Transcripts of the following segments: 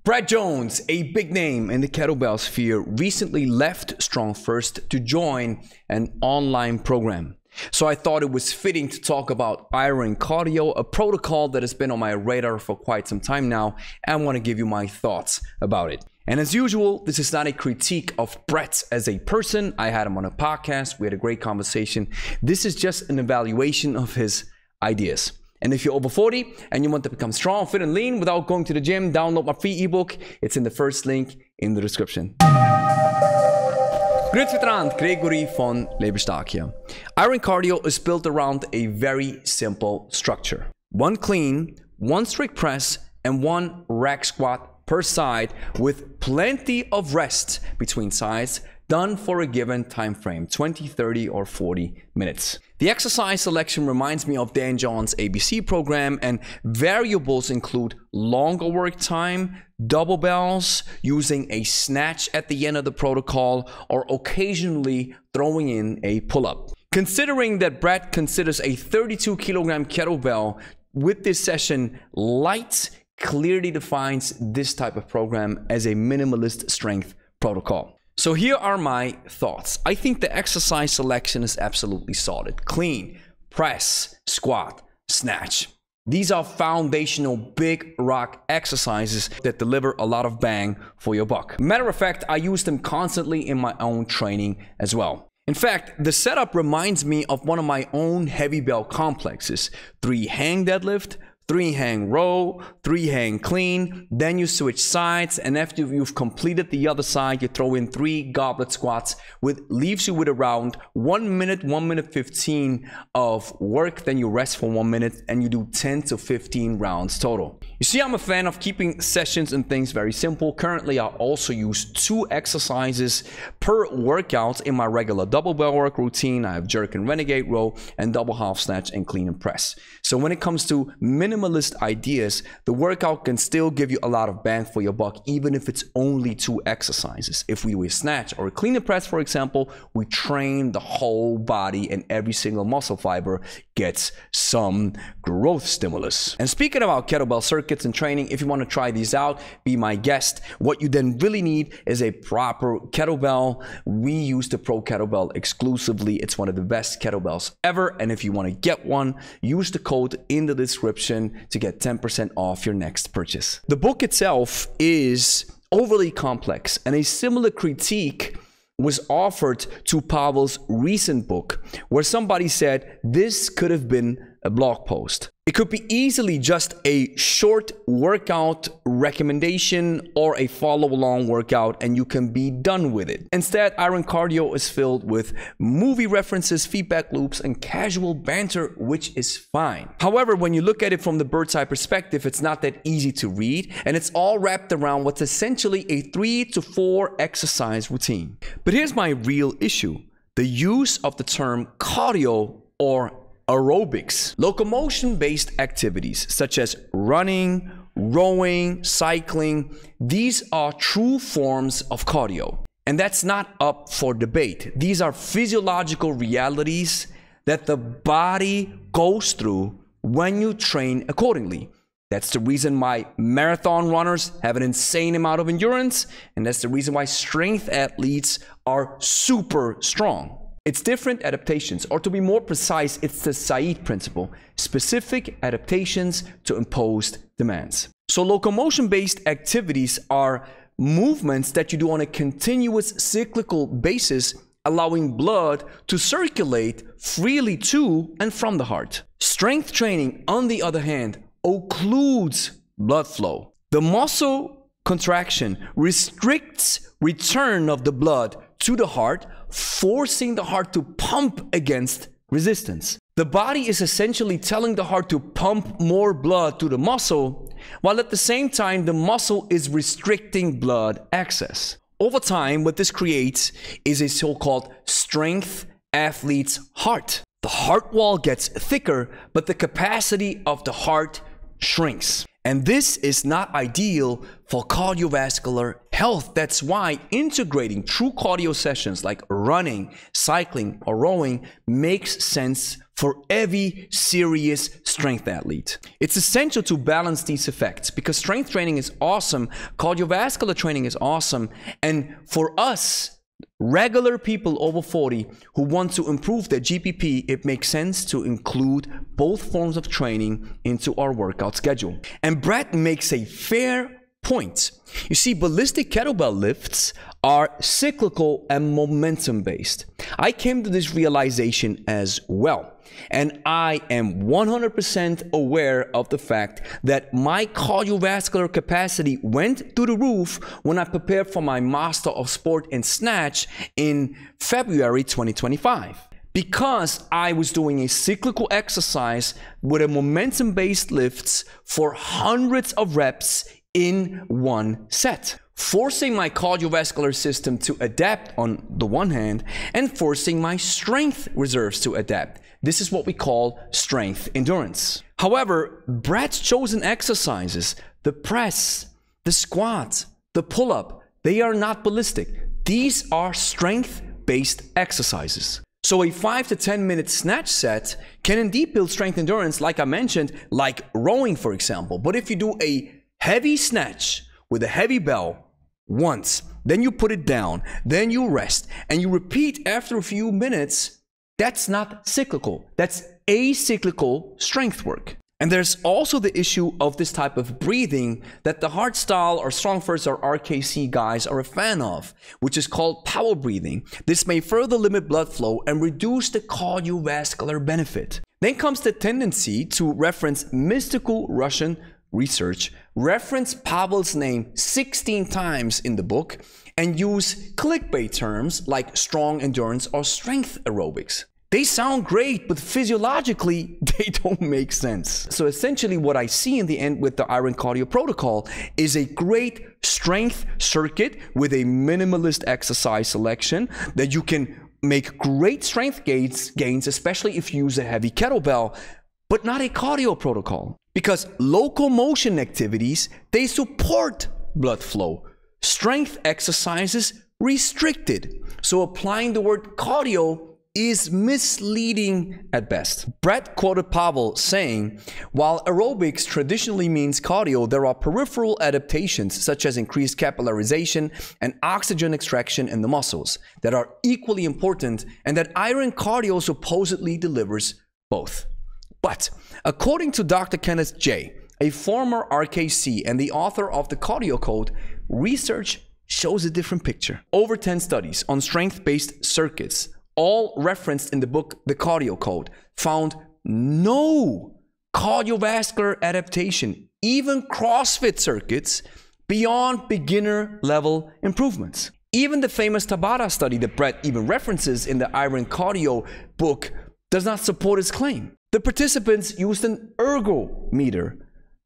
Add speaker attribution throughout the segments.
Speaker 1: Brad Jones, a big name in the kettlebell sphere, recently left StrongFirst to join an online program. So I thought it was fitting to talk about iron cardio, a protocol that has been on my radar for quite some time now, and I want to give you my thoughts about it. And as usual, this is not a critique of Brett as a person. I had him on a podcast. We had a great conversation. This is just an evaluation of his ideas. And if you're over 40 and you want to become strong, fit, and lean without going to the gym, download my free ebook. It's in the first link in the description. Goedenavond, Gregory van Lebe hier. Iron cardio is built around a very simple structure. One clean, one strict press, and one rack squat per side with plenty of rest between sides, done for a given time frame, 20, 30, or 40 minutes. The exercise selection reminds me of Dan John's ABC program, and variables include longer work time, double bells, using a snatch at the end of the protocol, or occasionally throwing in a pull-up. Considering that Brad considers a 32 kilogram kettlebell with this session light, clearly defines this type of program as a minimalist strength protocol. So here are my thoughts. I think the exercise selection is absolutely solid. Clean, press, squat, snatch. These are foundational big rock exercises that deliver a lot of bang for your buck. Matter of fact, I use them constantly in my own training as well. In fact, the setup reminds me of one of my own heavy bell complexes. 3 hang deadlift, 3 hang row, 3 hang clean, then you switch sides, and after you've completed the other side, you throw in 3 goblet squats, which leaves you with around 1 minute, 1 minute 15 of work, then you rest for 1 minute, and you do 10 to 15 rounds total. You see, I'm a fan of keeping sessions and things very simple. Currently, I also use 2 exercises per workout in my regular double bell work routine. I have jerk and renegade row, and double half snatch and clean and press. So when it comes to minimalist ideas, the workout can still give you a lot of bang for your buck, even if it's only 2 exercises. If we do a snatch or a clean and press, for example, we train the whole body and every single muscle fiber gets some growth stimulus. And speaking about kettlebell circuits and training, if you want to try these out, be my guest. What you then really need is a proper kettlebell. We use the Pro Kettlebell exclusively. It's one of the best kettlebells ever. And if you want to get one, use the code in the description to get 10% off your next purchase. The book itself is overly complex, and a similar critique was offered to Pavel's recent book, where somebody said this could have been a blog post. It could be easily just a short workout recommendation or a follow-along workout, and you can be done with it. Instead, Iron Cardio is filled with movie references, feedback loops, and casual banter, which is fine. However, when you look at it from the bird's eye perspective, it's not that easy to read, and it's all wrapped around what's essentially a 3 to 4 exercise routine. But here's my real issue: the use of the term cardio or aerobics. Locomotion-based activities such as running, rowing, cycling, these are true forms of cardio. And that's not up for debate. These are physiological realities that the body goes through when you train accordingly. That's the reason why marathon runners have an insane amount of endurance, and that's the reason why strength athletes are super strong. It's different adaptations, or to be more precise, it's the Said principle, specific adaptations to imposed demands. So locomotion-based activities are movements that you do on a continuous cyclical basis, allowing blood to circulate freely to and from the heart. Strength training, on the other hand, occludes blood flow. The muscle contraction restricts return of the blood to the heart, forcing the heart to pump against resistance. The body is essentially telling the heart to pump more blood to the muscle, while at the same time the muscle is restricting blood access. Over time, what this creates is a so-called strength athlete's heart. The heart wall gets thicker, but the capacity of the heart shrinks. And this is not ideal for cardiovascular health. That's why integrating true cardio sessions like running, cycling, or rowing makes sense for every serious strength athlete. It's essential to balance these effects because strength training is awesome, cardiovascular training is awesome, and for us, regular people over 40 who want to improve their GPP, it makes sense to include both forms of training into our workout schedule. And Brett makes a fair point. You see, ballistic kettlebell lifts are cyclical and momentum based. I came to this realization as well. And I am 100% aware of the fact that my cardiovascular capacity went through the roof when I prepared for my Master of Sport in Snatch in February 2025. Because I was doing a cyclical exercise with a momentum-based lifts for hundreds of reps in one set, forcing my cardiovascular system to adapt on the one hand and forcing my strength reserves to adapt. This is what we call strength endurance. However, Brett's chosen exercises, the press, the squat, the pull-up, they are not ballistic. These are strength-based exercises. So a 5 to 10 minute snatch set can indeed build strength endurance, like I mentioned, like rowing, for example. But if you do a heavy snatch with a heavy bell once, then you put it down, then you rest, and you repeat after a few minutes, that's not cyclical. That's acyclical strength work. And there's also the issue of this type of breathing that the Hardstyle or StrongFirst or RKC guys are a fan of, which is called power breathing. This may further limit blood flow and reduce the cardiovascular benefit. Then comes the tendency to reference mystical Russian research, reference Pavel's name 16 times in the book, and use clickbait terms like strong endurance or strength aerobics. They sound great, but physiologically, they don't make sense. So essentially what I see in the end with the Iron Cardio protocol is a great strength circuit with a minimalist exercise selection that you can make great strength gains, especially if you use a heavy kettlebell, but not a cardio protocol. Because local motion activities, they support blood flow. Strength exercises restricted. So applying the word cardio is misleading at best. Brett quoted Pavel saying, while aerobics traditionally means cardio, there are peripheral adaptations such as increased capillarization and oxygen extraction in the muscles that are equally important, and that Iron Cardio supposedly delivers both. But according to Dr. Kenneth J., a former RKC and the author of the Cardio Code, research shows a different picture. Over 10 studies on strength-based circuits, all referenced in the book The Cardio Code, found no cardiovascular adaptation, even CrossFit circuits, beyond beginner level improvements. Even the famous Tabata study that Brett even references in the Iron Cardio book does not support his claim. The participants used an ergometer,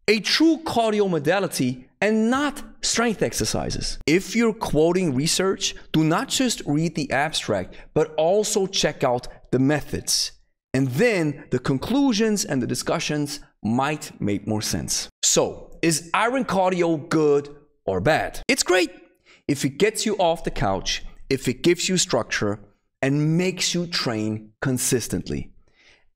Speaker 1: a true cardio modality, and not strength exercises. If you're quoting research, do not just read the abstract, but also check out the methods. And then the conclusions and the discussions might make more sense. So, is Iron Cardio good or bad? It's great if it gets you off the couch, if it gives you structure, and makes you train consistently.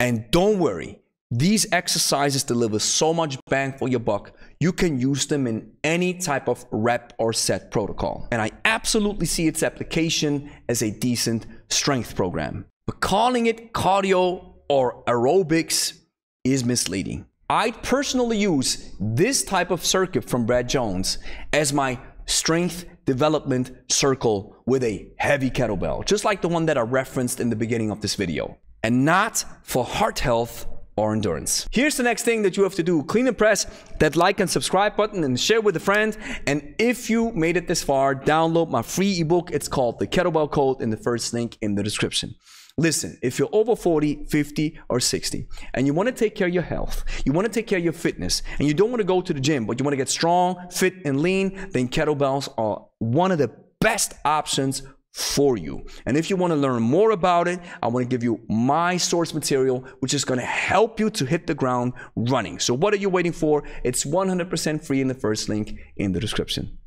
Speaker 1: And don't worry, these exercises deliver so much bang for your buck, you can use them in any type of rep or set protocol. And I absolutely see its application as a decent strength program. But calling it cardio or aerobics is misleading. I personally use this type of circuit from Brad Jones as my strength development circle with a heavy kettlebell, just like the one that I referenced in the beginning of this video, and not for heart health or endurance. Here's the next thing that you have to do. Clean and press that like and subscribe button and share with a friend. And if you made it this far, download my free ebook. It's called The Kettlebell Code in the first link in the description. Listen, if you're over 40, 50, or 60, and you want to take care of your health, you want to take care of your fitness, and you don't want to go to the gym, but you want to get strong, fit, and lean, then kettlebells are one of the best options for you. And if you want to learn more about it, I want to give you my source material, which is going to help you to hit the ground running. So what are you waiting for? It's 100% free in the first link in the description.